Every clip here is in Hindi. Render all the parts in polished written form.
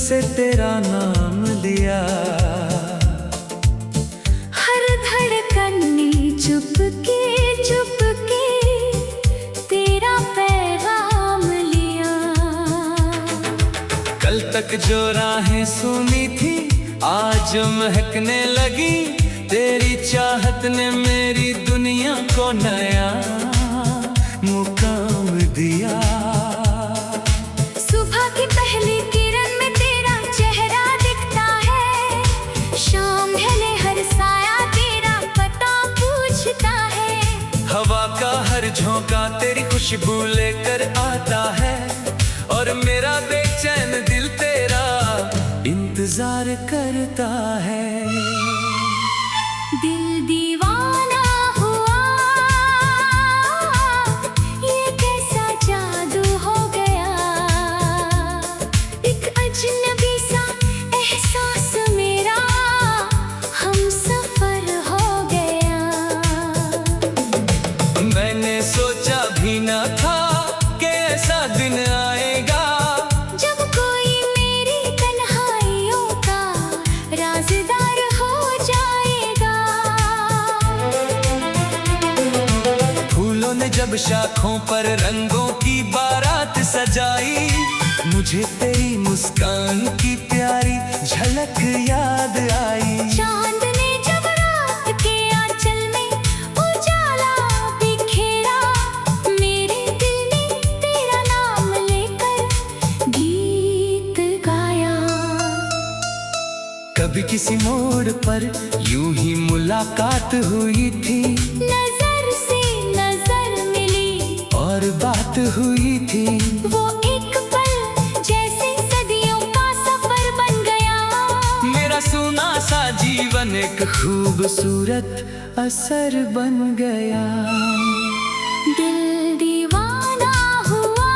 से तेरा नाम लिया। हर धड़कन ने चुपके चुपके तेरा पैगाम लिया। कल तक जो राहें सुनी थी आज महकने लगी। तेरी चाहत ने मेरी दुनिया को नया मुकाम दिया। सुबह की पहली किरण में तेरा चेहरा दिखता है। शाम ढले हर साया तेरा पता पूछता है। हवा का हर झोंका तेरी खुशबू लेकर आता है। और मेरा बेचैन दिल तेरा इंतजार करता है। दिल दीवाना हुआ, ये कैसा जादू हो गया। एक अजनबी सा एहसास मेरा हमसफर हो गया। मैंने सोचा भी न था कि ऐसा दिन आएगा। जब कोई मेरी तन्हाइयों का राज़दार हो जाएगा। फूलों ने जब शाखों पर रंगों की बारात सजाई। मुझे तेरी मुस्कान की प्यारी झलक याद आई। चांद ने जब रात के आंचल में उजाला बिखेरा। मेरे दिल ने तेरा नाम लेकर गीत गाया। कभी किसी मोड़ पर यूं ही मुलाकात हुई थी। नजर से नजर मिली और बात हुई थी। वो एक पल जैसे सदियों का सफर बन गया। मेरा सुना सा जीवन एक खूबसूरत असर बन गया। दिल दीवाना हुआ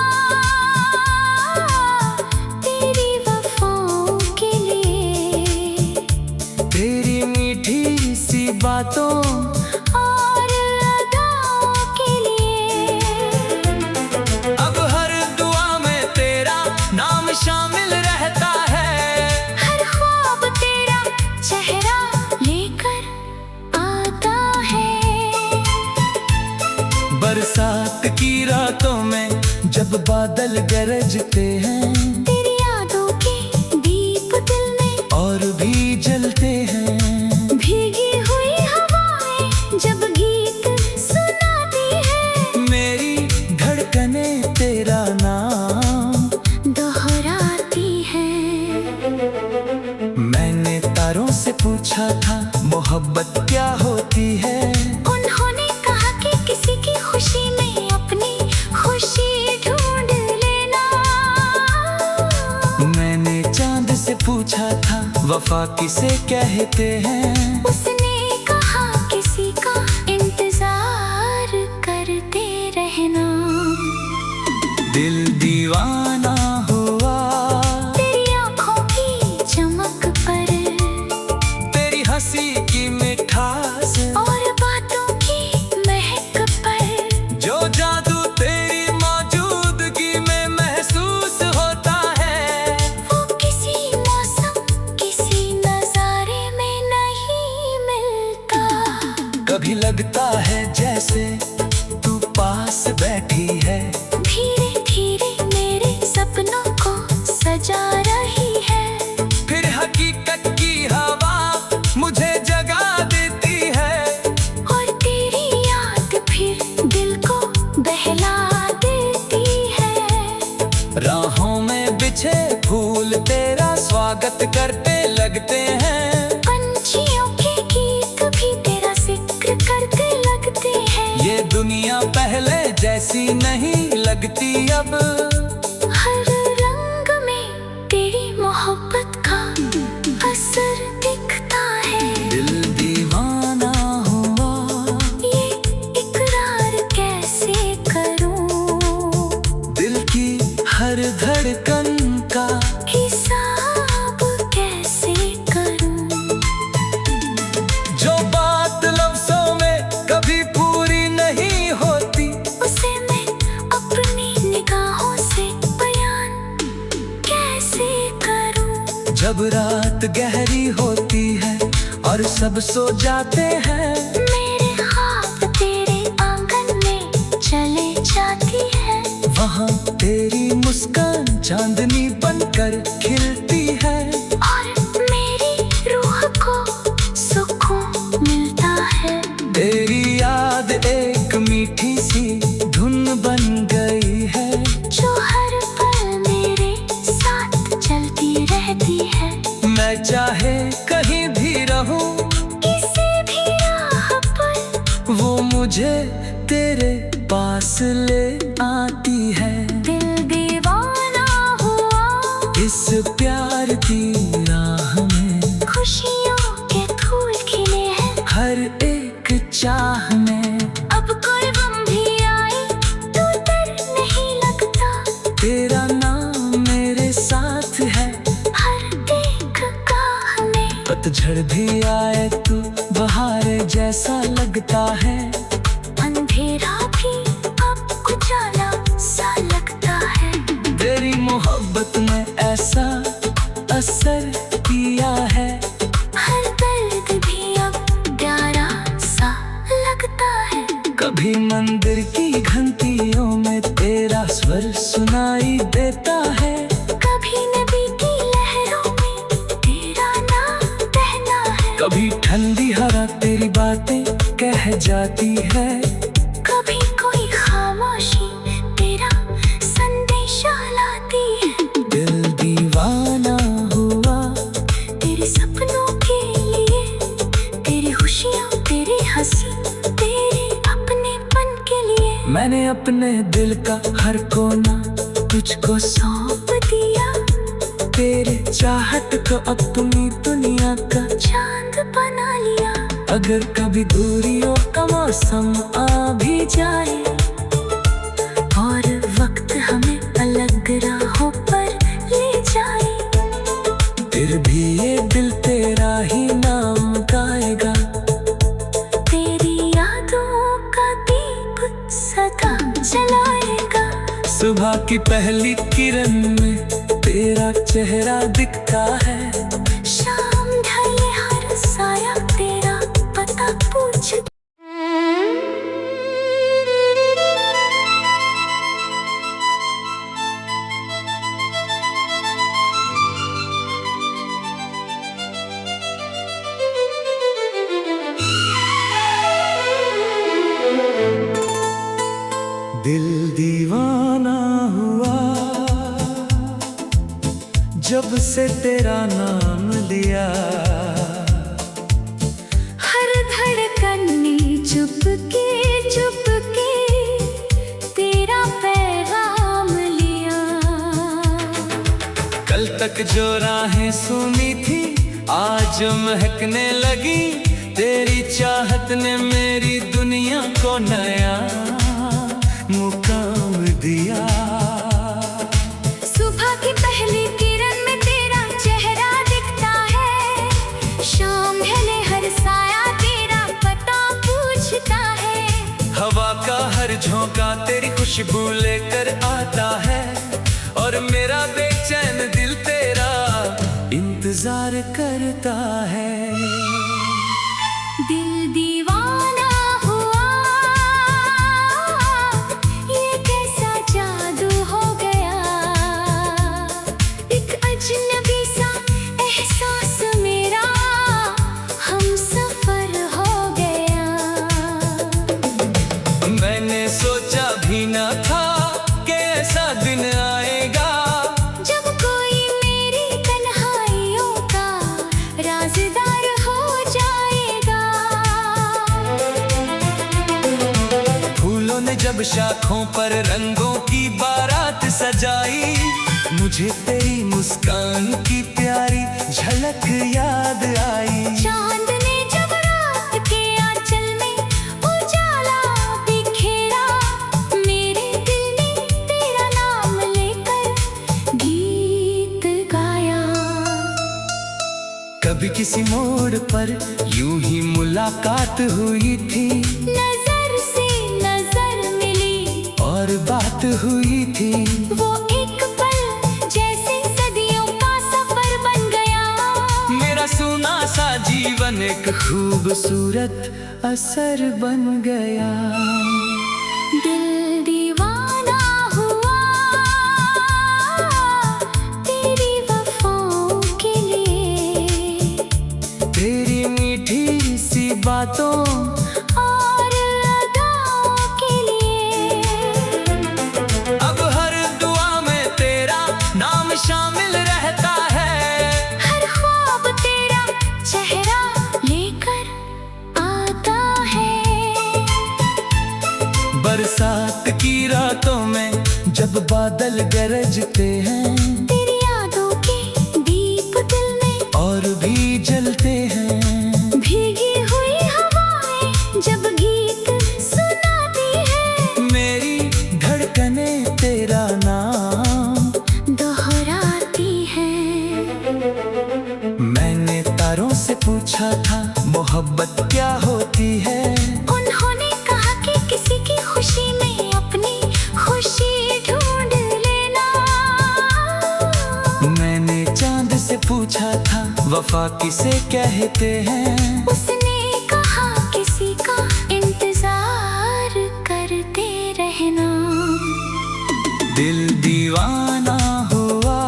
तेरी वफाओं के लिए। तेरी मीठी सी बातों और अदाओं के लिए। अब हर दुआ में तेरा नाम शामिल रहता है। हर ख्वाब तेरा चेहरा लेकर आता है। बरसात की रातों में जब बादल गरजते हैं। तेरी यादों के दीप दिल में और भी जलते हैं। भीगी हुई हवाएं जब गीत सुनाती है। मेरी धड़कने तेरा नाम दोहराती है। मैंने तारों से पूछा था मोहब्बत क्या होती है। उन्होंने कहा कि किसी की खुशी में अपनी खुशी ढूंढ लेना। मैंने चांद से पूछा था वफा किसे कहते हैं। उसने कहा किसी का इंतजार करते रहना। दिल दीवाना हुआ तेरी आंखों की चमक पर। तेरी हंसी की मिठास और बातों की महक पर। जो जादू तेरी मौजूदगी में महसूस होता है। वो किसी मौसम किसी नजारे में नहीं मिलता। कभी लगता है जैसे तू पास बैठी है। धीरे धीरे मेरे सपनों को सजा रही है। फिर हकीकत की हवा मुझे जगा देती है। और तेरी याद फिर दिल को बहला देती है। राहों में बिछे फूल तेरा स्वागत करते लगते हैं। पंछियों के गीत भी तेरा जिक्र करते लगते हैं। ये दुनिया पहले जैसी नहीं लगती अब। हर रंग में तेरी मोहब्बत का असर दिखता है। दिल दीवाना हुआ ये इकरार कैसे करूं। दिल की हर धड़कन का हिसाब कैसे करूं। जो बात लफ्जों में कभी पूरी नहीं होती। उसे मैं अपनी निगाहों से गहरी होती है और सब सो जाते हैं। मेरे ख्वाब तेरे आंगन में चले जाती है। वहाँ तेरी मुस्कान चांदनी बनकर खिलती है और मेरी रूह को सुकून मिलता है। तेरी याद एक मीठी सी धुन बन गई है जो हर पल मेरे साथ चलती रहती है। मैं चाहे कहीं भी रहूं, किसी भी राह पर वो मुझे तेरे पास ले आती है। दिल दीवाना हुआ इस प्यार की राह में, खुशियों के फूल खिले हैं हर एक चाह में। अब कोई गम भी आए तो डर नहीं लगता। तेरा नाम मेरे साथ है हर एक गाह में। पतझड़ भी आए तो बहार जैसा लगता है। अंधेरा भी अब उजाला सा लगता है। तेरी मोहब्बत में ऐसा असर किया है, हर दर्द भी अब प्यारा सा लगता है। कभी मंदिर की घंटियों में तेरा स्वर सुनाई देता है। कभी नदी की लहरों में तेरा नाम बहना है। कभी ठंडी हवा तेरी बातें कह जाती है। कभी कोई खामोशी तेरा संदेशा लाती है। दिल दीवाना हुआ तेरे सपनों के लिए, तेरी खुशियाँ तेरी हंसी तेरे अपनेपन के लिए। मैंने अपने दिल का हर कोना तुझको सौंप दिया तेरे चाहत को अपनी दुनिया का। चांद बना लिया। अगर कभी दूरियों का मौसम आ भी जाए और वक्त हमें अलग राहों पर ले जाए, फिर भी ये दिल तेरा ही नाम गाएगा। तेरी यादों का दीप सदा जलाएगा। सुबह की पहली किरण में तेरा चेहरा दिखता है। शाम ढले हर साया तेरा पता पूछ। दिल दीवाना हुआ जब से तेरा नाम लिया। हर धड़कन ने चुपके चुपके तेरा पैगाम लिया। कल तक जो राहें सुनी थी आज महकने लगी। तेरी चाहत ने मेरी दुनिया को नया मुकाम दिया। सुबह की पहली किरण में तेरा चेहरा दिखता है। शाम ढले हर साया तेरा पता पूछता है। हवा का हर झोंका तेरी खुशबू लेकर आता है और मेरा बेचैन दिल तेरा इंतजार करता है। दिल दीवाना हुआ, ये कैसा जादू हो गया। एक अजनबी सा एहसास मेरा हमसफर हो गया। मैंने सोचा भी न था कि ऐसा दिन आएगा जब कोई मेरी तन्हाइयों का राज़दार हो जाएगा। फूलों ने जब शाखों पर रंगों की बारात सजाई। मुझे तेरी मुस्कान की प्यारी झलक याद आई। चांद ने जब रात के आंचल में उजाला बिखेरा। मेरे दिल ने तेरा नाम लेकर गीत गाया। कभी किसी मोड़ पर यूं ही मुलाकात हुई थी। नजर से नजर मिली और बात हुई थी। वो एक पल जैसे सदियों का सफर बन गया। जीवन एक खूबसूरत असर बन गया। दिल दीवाना हुआ तेरी वफाओं के लिए, तेरी मीठी सी बातों और अदाओं के लिए। अब हर दुआ में तेरा नाम शामिल रहता है, हर ख्वाब तेरा चेहरा लेकर आता है। बरसात की रातों में जब बादल गरजते हैं, तेरी यादों के दीप दिल में और भी जलते हैं। भीगी हुई हवाएं जब गीत सुनाती है, मेरी धड़कने तेरा नाम दोहराती है। मैंने तारों से पूछा था मोहब्बत क्या होती है, उन्होंने कहा कि किसी की खुशी में अपनी खुशी ढूंढ लेना। मैंने चांद से पूछा था वफा किसे कहते हैं, उसने कहा किसी का इंतजार करते रहना। दिल दीवाना हुआ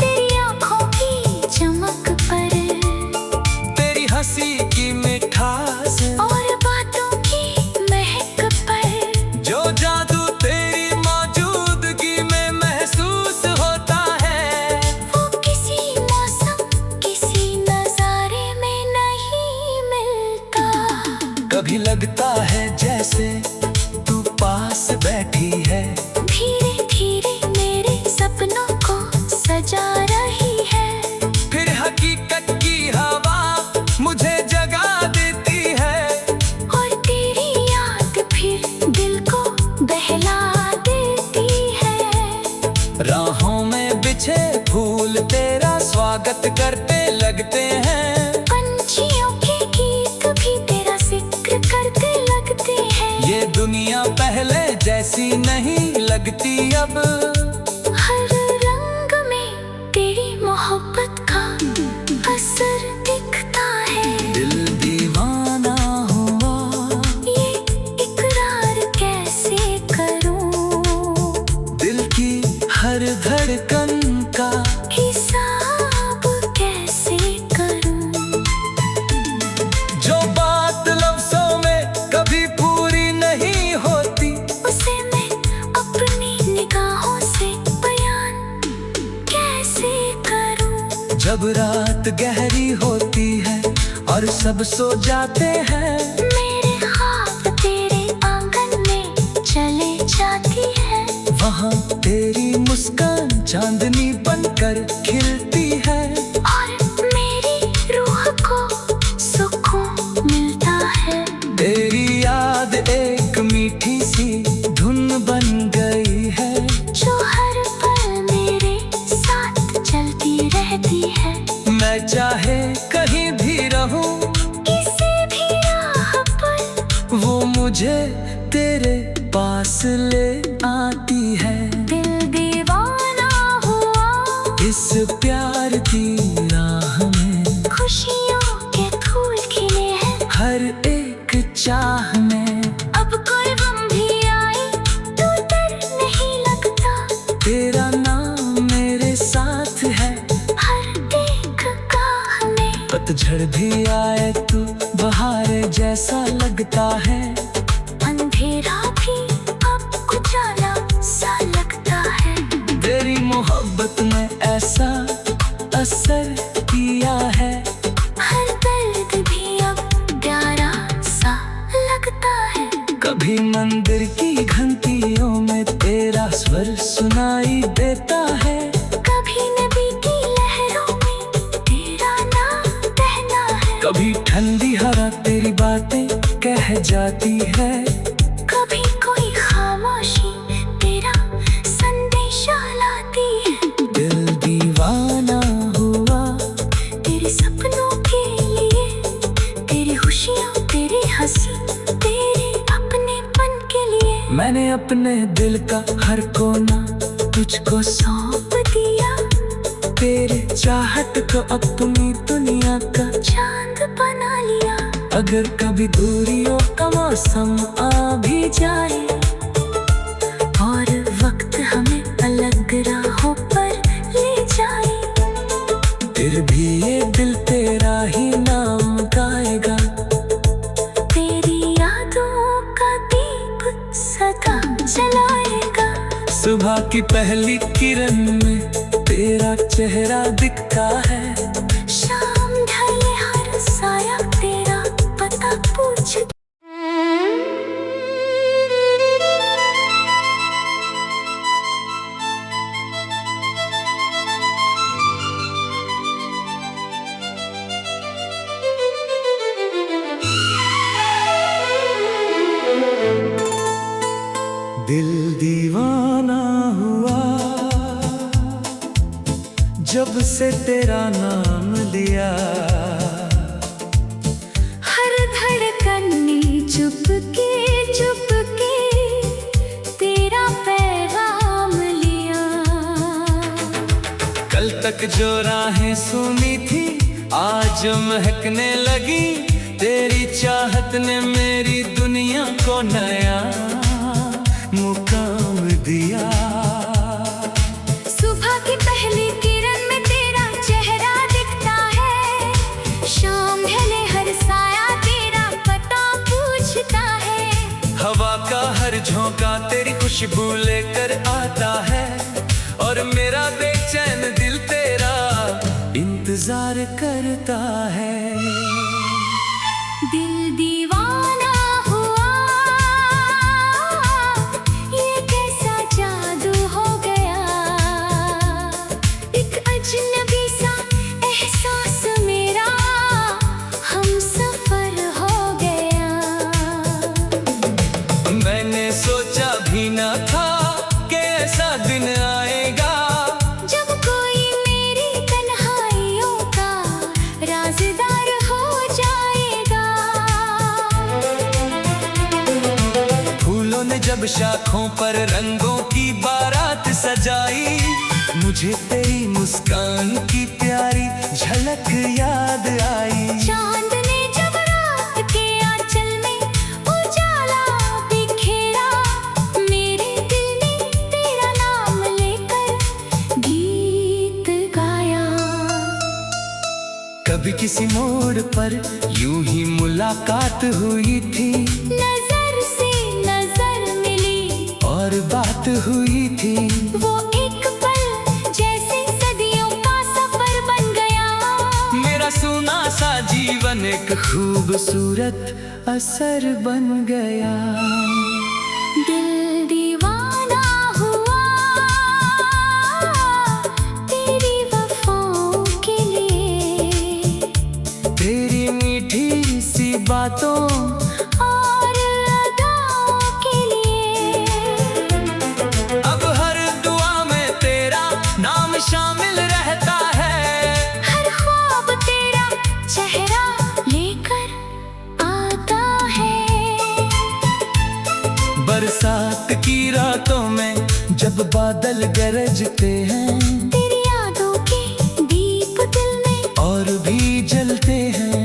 तेरी आंखों की चमक पर, तेरी हंसी की मिठास और बातों की महक पर। जो जादू तेरी मौजूदगी में महसूस होता है, वो किसी मौसम किसी नजारे में नहीं मिलता। कभी लगता है जैसे तू पास बैठी है, धीरे धीरे मेरे सपनों को सजा रही है। फिर हकीकत की हवा मुझे जगा देती है, और तेरी याद फिर दिल को बहला देती है। राहों में बिछे फूल तेरा स्वागत करते लगते हैं, पंछियों के गीत भी तेरा जिक्र करते लगते हैं। ये दुनिया पहले जैसी नहीं लगती अब, हर रंग में तेरी मोहब्बत का असर दिखता है। दिल दीवाना हुआ ये इकरार कैसे करूं, दिल की हर धड़कन का हिसाब कैसे करूं। जो बात लफ्जों में कभी पूरी नहीं होती, उसे मैं अपनी निगाहों से बयान कैसे करूं। जब रात गहरी होती है और सब सो जाते हैं, मेरे ख्वाब तेरे आंगन में चले जाती है। वहाँ तेरी मुस्कान चांदनी बनकर खिलती है, और मेरी रूह को सुकून मिलता है। तेरी याद एक मीठी सी धुन बन गई है, जो हर पल मेरे साथ चलती रहती है। मैं चाहे कहीं भी रहूं, किसी भी राह पर वो मुझे तेरे पास ले आती है। दिल दीवाना हुआ इस प्यार की राह में खुशियों के फूल खिले हैं। हर एक चाह में अब कोई गम भी आए तो डर नहीं लगता, तेरा नाम मेरे साथ है। हर एक गाह में पतझड़ भी आए तो बहार जैसा लगता है, अंधेरा भी अब उजाला सा लगता है। तेरी मोहब्बत ने ऐसा असर किया है, हर दर्द भी अब प्यारा सा लगता है। कभी मंदिर की घंटियों में तेरा स्वर सुनाई देता है, कभी नदी की लहरों में तेरा नाम बहना है। कभी ठंडी हवा तेरी बातें कह जाती है, कभी कोई खामोशी तेरा संदेशा लाती है। दिल दीवाना हुआ तेरे सपनों के लिए, तेरी खुशियाँ तेरी हंसी तेरे अपनेपन के लिए। मैंने अपने दिल का हर कोना तुझको सौंप दिया, तेरे चाहत को अपनी दुनिया का चांद बना अगर कभी दूरियों का मौसम आ भी जाए और वक्त हमें अलग राहों पर ले जाए, फिर भी ये दिल तेरा ही नाम गाएगा। तेरी यादों का दीप सदा जलाएगा। सुबह की पहली किरण में तेरा चेहरा दिखता है। शाम ढले हर साया तेरा पता पूछ। दिल दीवाना हुआ जब से तेरा नाम लिया। हर धड़कन ने चुपके चुपके तेरा पैगाम लिया। कल तक जो राहें सुनी थी आज महकने लगी। तेरी चाहत ने मेरी दुनिया को नया मुकाम दिया। सुबह की पहली किरण में तेरा चेहरा दिखता है। शाम ढले हर साया तेरा पता पूछता है। हवा का हर झोंका तेरी खुशबू लेकर आता है और मेरा बेचैन दिल तेरा इंतजार करता है। दिल दीवाना हुआ, ये कैसा जादू हो गया। एक अजनबी सा एहसास मेरा हमसफर हो गया। मैंने सोचा भी न था कि ऐसा दिन आएगा जब कोई मेरी तन्हाइयों का राज़दार हो जाएगा। फूलों ने जब शाखों पर रंगों की बारात सजाई, मुझे तेरी मुस्कान की प्यारी झलक याद आई। चांद ने जब रात के आंचल में उजाला बिखेरा, मेरे दिल ने तेरा नाम लेकर गीत गाया। कभी किसी मोड़ पर यूं ही मुलाकात हुई थी। नजर से नजर मिली और बात हुई थी। वो एक पल जैसे सदियों का सफर बन गया। मेरा सुना सा जीवन एक खूबसूरत असर बन गया। दिल दीवाना हुआ तेरी वफाओं के लिए। तेरी मीठी सी बातों और अदाओं के लिए। अब हर दुआ में तेरा नाम शामिल रहता है। हर ख्वाब तेरा चेहरा लेकर आता है। बरसात की रातों में जब बादल गरजते हैं, तेरी यादों के दीप दिल में और भी जलते हैं।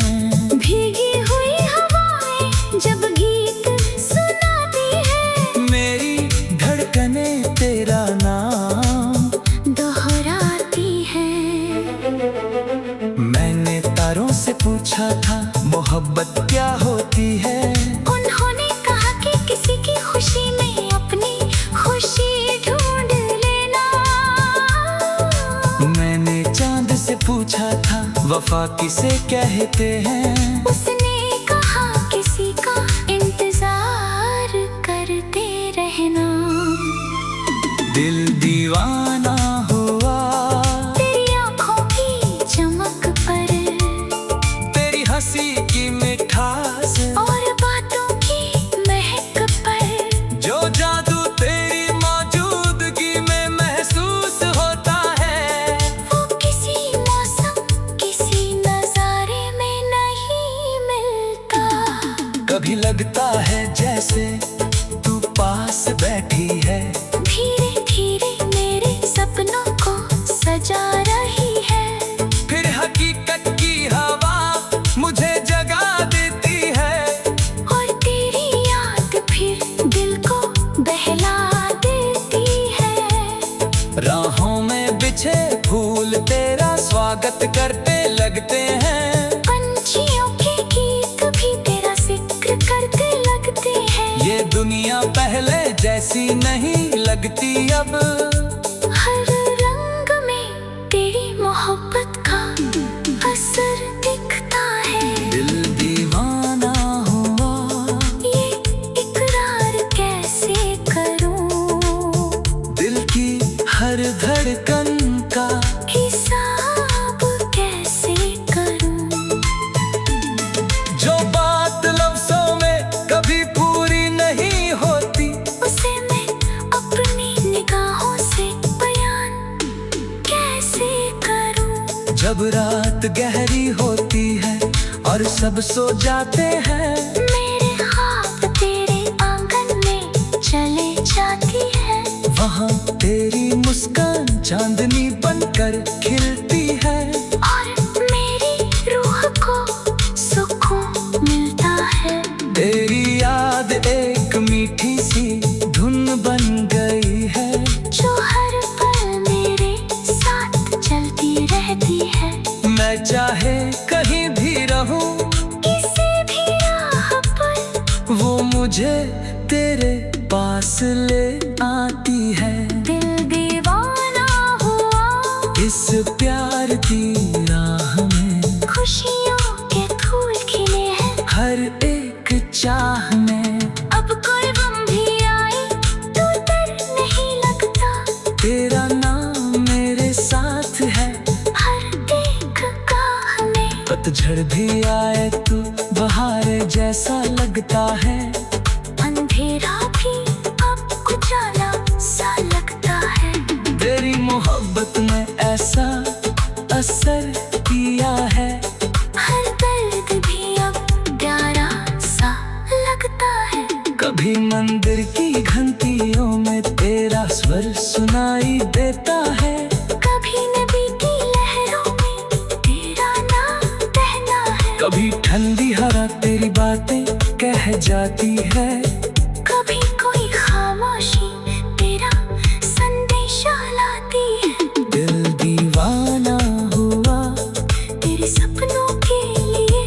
भीगी हुई हवाएं जब गीत सुनाती है। मेरी धड़कने तेरा नाम दोहराती है। मैंने तारों से पूछा था मोहब्बत क्या होती है। उन्होंने कहा कि किसी की खुशी में अपनी खुशी ढूंढ लेना। मैंने चांद से पूछा था वफा किसे कहते हैं। उसने कहा किसी का इंतजार करते रहना। दिल दीवाना हुआ तेरी आंखों की चमक पर, तेरी हंसी की मिठास और बातों की महक पर। जो जादू तेरी मौजूदगी में महसूस होता है, वो किसी मौसम किसी नजारे में नहीं मिलता। कभी लगता है जैसे तू पास बैठी है। धीरे धीरे मेरे सपनों को सजा रही है। फिर हकीकत की हवा मुझे जगा देती स्वागत करते लगते हैं। पंछियों के गीत भी तेरा जिक्र करते लगते हैं। ये दुनिया पहले जैसी नहीं लगती अब। हर रंग में तेरी मोहब्बत का असर दिखता है। दिल दीवाना हुआ, ये इकरार कैसे करूं, दिल की हर धड़कन का हिसाब कैसे करूं। जो बात लफ्जों में कभी पूरी नहीं होती, उसे मैं अपनी निगाहों से बयान कैसे करूं। जब रात गहरी होती है और सब सो जाते हैं, मेरे ख्वाब तेरे आंगन में चले जाती है। वहाँ तेरी मुस्कान चांदनी बनकर खिलती है। और मेरी रूह को सुकून मिलता है। तेरी याद एक मीठी सी धुन बन गई है, जो हर पल मेरे साथ चलती रहती है। मैं चाहे कहीं भी रहूं, किसी भी राह पर वो मुझे तेरे पास ले आती है। दिल दीवाना हुआ, इस प्यार की राह में खुशियों के फूल खिले हैं। हर एक चाह में अब कोई गम भी आए तो डर नहीं लगता। तेरा नाम मेरे साथ है। हर एक गाह में पतझड़ भी आए तो बहार जैसा लगता है। अंधेरा भी अब उजाला सा लगता है। तेरी मोहब्बत ने ऐसा असर किया है। हर दर्द भी अब प्यारा सा लगता है। कभी मंदिर की घंटियों में तेरा स्वर सुनाई देता है। कभी नदी की लहरों में तेरा नाम बहना है। कभी ठंडी हवा तेरी बातें कह जाती है। कभी कोई खामोशी तेरा संदेशा लाती है। दिल दीवाना हुआ, तेरे सपनों के लिए,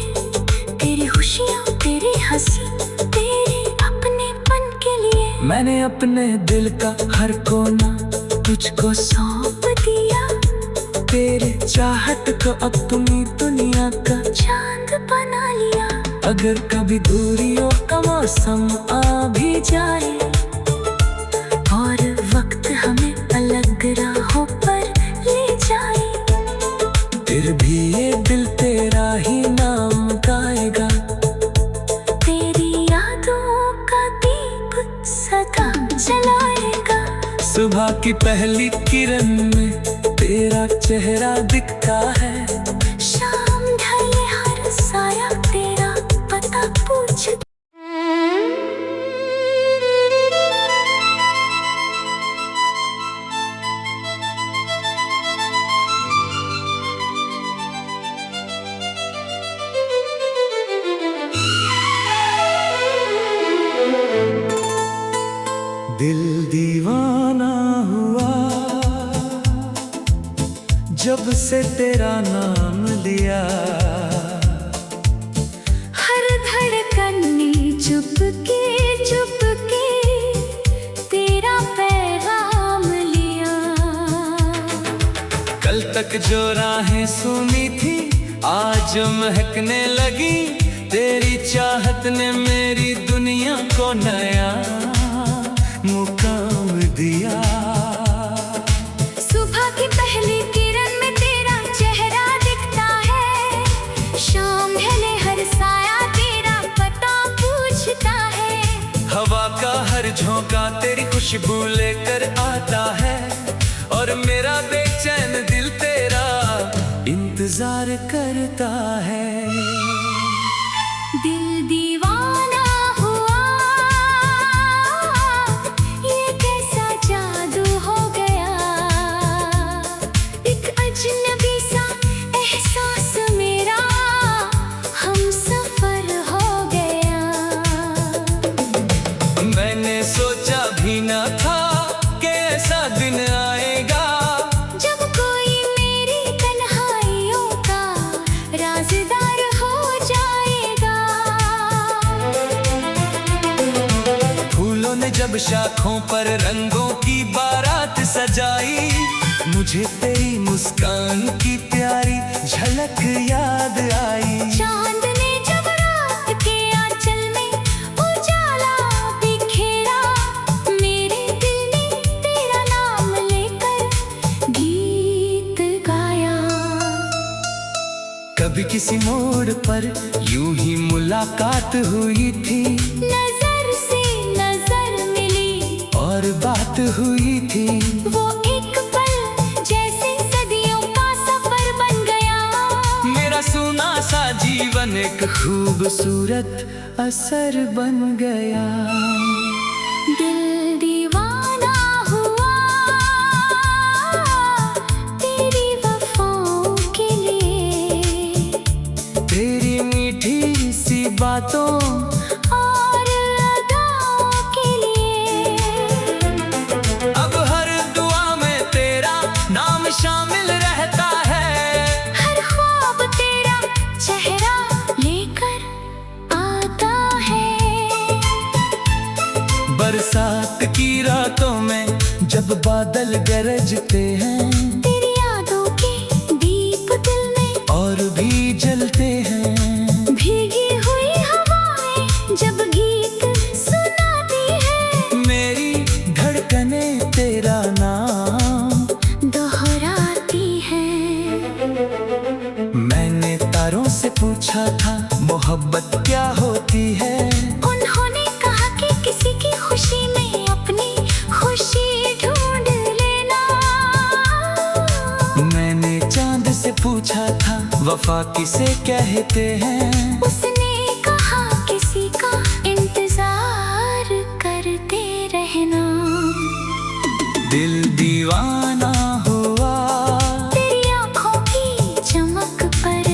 तेरी खुशियाँ, तेरी हंसी, तेरे अपनेपन के लिए मैंने अपने दिल का हर कोना तुझको सौंप दिया। तेरे चाहत को अपनी दुनिया का। चांद बना लिया। अगर कभी दूरियों का मौसम आ भी जाए और वक्त हमें अलग राहों पर ले जाए, फिर भी ये दिल तेरा ही नाम गाएगा। तेरी यादों का दीप सदा जलाएगा। सुबह की पहली किरण में तेरा चेहरा दिखता है। शाम ढले हर साया तेरा पता पूछ। दिल दीवाना हुआ, जब से तेरा नाम लिया। हर धड़कन ने चुपके चुपके तेरा पैगाम लिया। कल तक जो राहें सुनी थी आज महकने लगी। तेरी चाहत ने मेरी दुनिया को नया मुकाम दिया। सुबह की पहली किरण में तेरा चेहरा दिखता है। शाम ढले हर साया तेरा पता पूछता है। हवा का हर झोंका तेरी खुशबू लेकर आता है। और मेरा बेचैन दिल तेरा इंतजार करता है। दिल दीवाना हुआ, ये कैसा जादू हो गया। एक अजनबी सा एहसास मेरा हम सफर हो गया। मैंने सोचा भी न था कि ऐसा दिन आएगा। जब कोई मेरी तन्हाई ने जब शाखों पर रंगों की बारात सजाई, मुझे तेरी मुस्कान की प्यारी झलक याद आई। चांद ने जब रात के आंचल में उजाला बिखेरा, मेरे दिल ने तेरा नाम लेकर गीत गाया। कभी किसी मोड़ पर यूं ही मुलाकात हुई थी, नजर से नजर मिली और बात हुई थी। वो एक पल जैसे सदियों का सफर बन गया। मेरा सुना सा जीवन एक खूबसूरत असर बन गया। दिल दीवाना हुआ तेरी वफाओं के लिए, तेरी मीठी सी बातों और अदाओं के लिए। अब हर दुआ में तेरा नाम शामिल रहता है। हर ख्वाब तेरा चेहरा लेकर आता है। बरसात की रातों में जब बादल गरजते हैं, तेरी यादों के दीप दिल में और भी जलते हैं। भीगी हुई हवाएं जब गीत सुनाती है, मेरी धड़कने तेरा नाम दोहराती है। मैंने तारों से पूछा था मोहब्बत क्या होती है। उन्होंने कहा कि किसी की खुशी में अपनी खुशी ढूंढ लेना। मैंने चांद से पूछा था वफा किसे कहते हैं। उसने कहा किसी का इंतजार करते रहना। दिल दीवाना हुआ तेरी आंखों की चमक पर,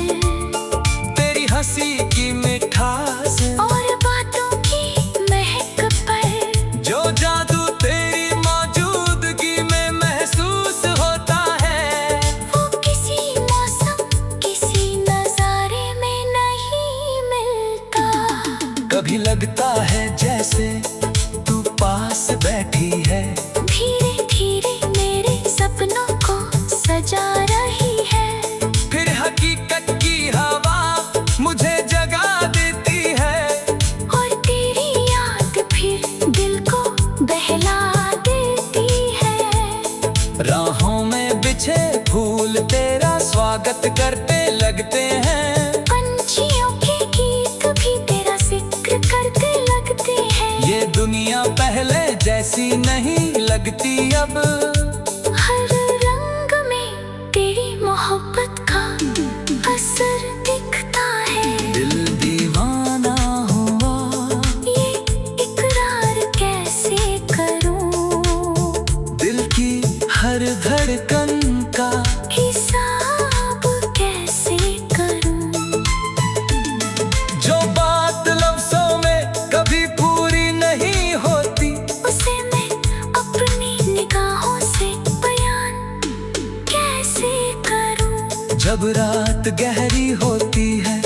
तेरी हंसी की मिठास, और बातों की महक पर। जो जादू तेरी मौजूदगी में महसूस होता है। वो किसी मौसम किसी नजारे में नहीं मिलता। कभी लगता है जैसे तू पास बैठी है, धीरे धीरे मेरे सपनों को सजा रही है। फिर हकीकत की हवा मुझे जगा देती है। और तेरी याद फिर दिल को बहला देती है। राहों में बिछे फूल तेरा स्वागत करते लगते हैं। पंछियों के गीत भी तेरा जिक्र करते लगते हैं। ये दुनिया पहले जैसी नहीं लगती अब। हर रंग में तेरी मोहब्बत का असर दिखता है। दिल दीवाना हुआ ये इकरार कैसे करूं, दिल की हर धड़कन का हिसाब कैसे करूं। जो बात लफ्जों में कभी पूरी नहीं होती, उसे मैं अपनी निगाहों से बयान कैसे करूं। जब रात गहरी होती है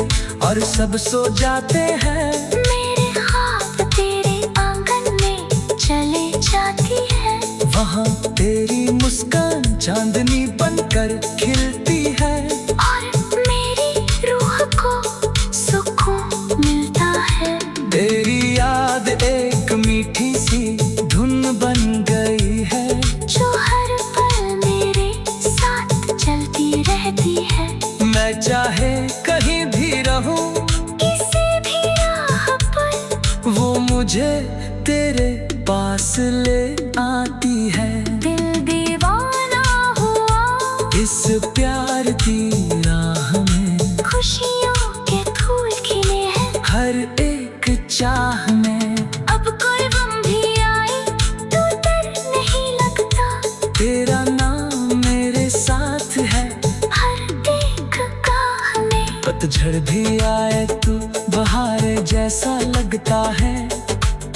और सब सो जाते हैं, मेरे ख्वाब तेरे आंगन में चले जाती है। वहाँ तेरी मुस्कान चांदनी बनकर खिलती है। और मेरी रूह को सुकून मिलता है। तेरी याद एक मीठी सी धुन बन गई है, जो हर पल मेरे साथ चलती रहती है। मैं चाहे कहीं भी रहूं, किसी भी राह पर वो मुझे तेरे पास ले आती है। दिल दीवाना हुआ इस प्यार की राह में खुशियों के फूल खिले हैं। हर एक चाह में अब कोई गम भी आए तो डर नहीं लगता। तेरा नाम मेरे साथ है। हर एक गाह में पतझड़ भी आए तो बहार जैसा लगता है।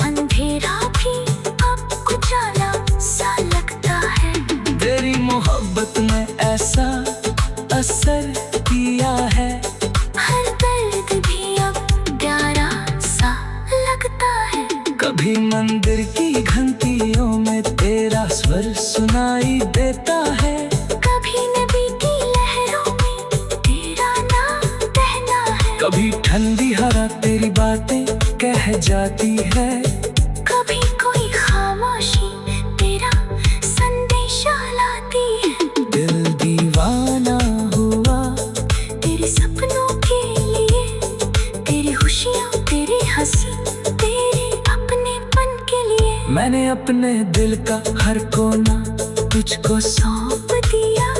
अंधेरा भी अब उजाला सा लगता है। तेरी मोहब्बत में ऐसा असर किया है। हर दर्द भी अब प्यारा सा लगता मंदिर की घंटियों में तेरा स्वर सुनाई देता है। कभी नदी की लहरों में तेरा नाम बहना है। कभी ठंडी हवा तेरी बातें कह जाती है। कभी कोई खामोशी तेरा संदेशा लाती है। दिल दीवाना हुआ तेरे सपनों के लिए, तेरी खुशियाँ तेरी हंसी तेरे अपनेपन के लिए। मैंने अपने दिल का हर कोना तुझको सौंप दिया,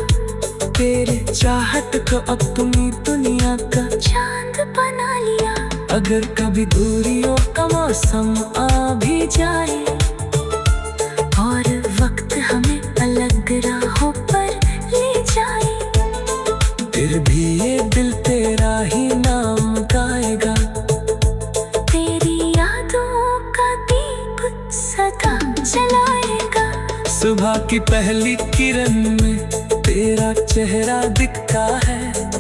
तेरे चाहत को अपनी दुनिया का चांद बना लिया। अगर कभी दूरियों का मौसम आ भी जाए और वक्त हमें अलग राहों पर ले जाए, फिर भी ये दिल तेरा ही नाम गाएगा। तेरी यादों का दीप सदा जलाएगा। सुबह की पहली किरण में तेरा चेहरा दिखता है।